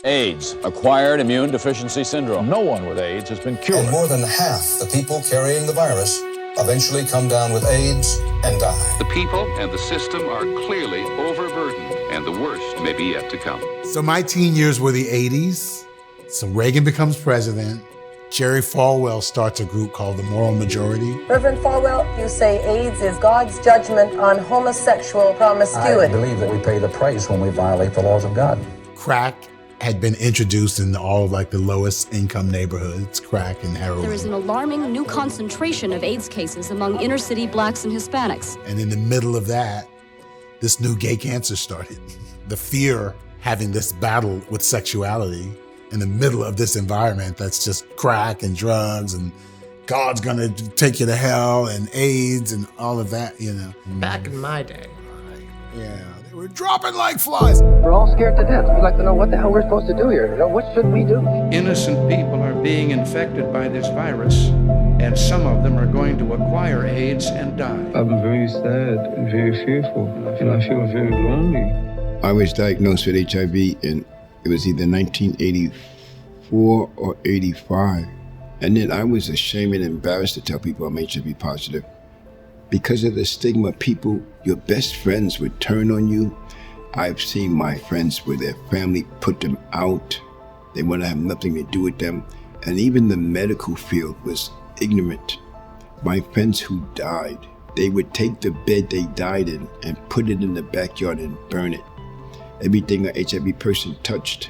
AIDS, acquired immune deficiency syndrome. No one with AIDS has been cured. And more than half the people carrying the virus eventually come down with AIDS and die. The people and the system are clearly overburdened, and the worst may be yet to come. So my teen years were the 80s. So Reagan becomes president. Jerry Falwell starts a group called the Moral Majority. Reverend Falwell, you say AIDS is God's judgment on homosexual promiscuity. I believe that we pay the price when we violate the laws of God. Crack had been introduced in all of like the lowest income neighborhoods, crack and heroin. There is an alarming new concentration of AIDS cases among inner city blacks and Hispanics. And in the middle of that, this new gay cancer started. The fear having this battle with sexuality in the middle of this environment that's just crack and drugs and God's gonna take you to hell and AIDS and all of that, you know. Back in my day. Yeah, they were dropping like flies. We're all scared to death. We'd like to know what the hell we're supposed to do here. You know, what should we do? Innocent people are being infected by this virus, and some of them are going to acquire AIDS and die. I'm very sad and very fearful, and I feel very lonely. I was diagnosed with HIV, and it was either 1984 or 85. And then I was ashamed and embarrassed to tell people I'm HIV positive. Because of the stigma, people, your best friends would turn on you. I've seen my friends where their family put them out. They want to have nothing to do with them. And even the medical field was ignorant. My friends who died, they would take the bed they died in and put it in the backyard and burn it. Everything an HIV person touched,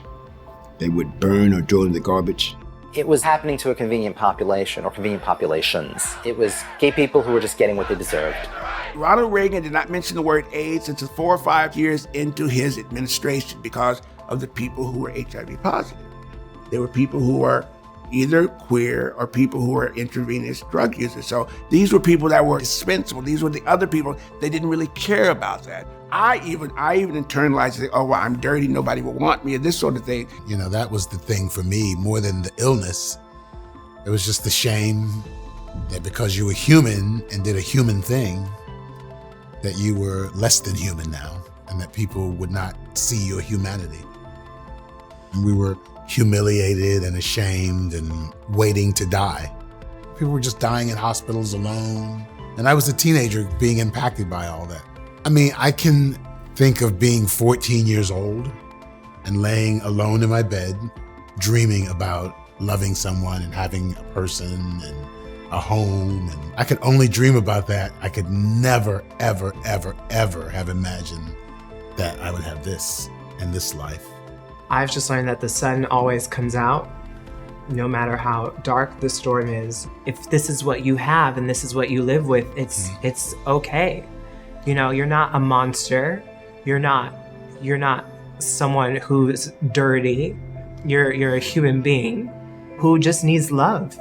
they would burn or throw in the garbage. It was happening to a convenient population or convenient populations. It was gay people who were just getting what they deserved. Ronald Reagan did not mention the word AIDS until 4 or 5 years into his administration because of the people who were HIV positive. There were people who were either queer or people who were intravenous drug users. So these were people that were dispensable. These were the other people. They didn't really care about that. I even internalized it. Oh, well, I'm dirty. Nobody will want me, and this sort of thing. You know, that was the thing for me more than the illness. It was just the shame that because you were human and did a human thing, that you were less than human now, and that people would not see your humanity. And we were humiliated and ashamed and waiting to die. People were just dying in hospitals alone. And I was a teenager being impacted by all that. I mean, I can think of being 14 years old and laying alone in my bed, dreaming about loving someone and having a person and a home. And I could only dream about that. I could never, ever, ever, ever have imagined that I would have this in this life. I've just learned that the sun always comes out, no matter how dark the storm is. If this is what you have and this is what you live with, it's okay. You know, you're not a monster. You're not someone who's dirty. You're a human being who just needs love.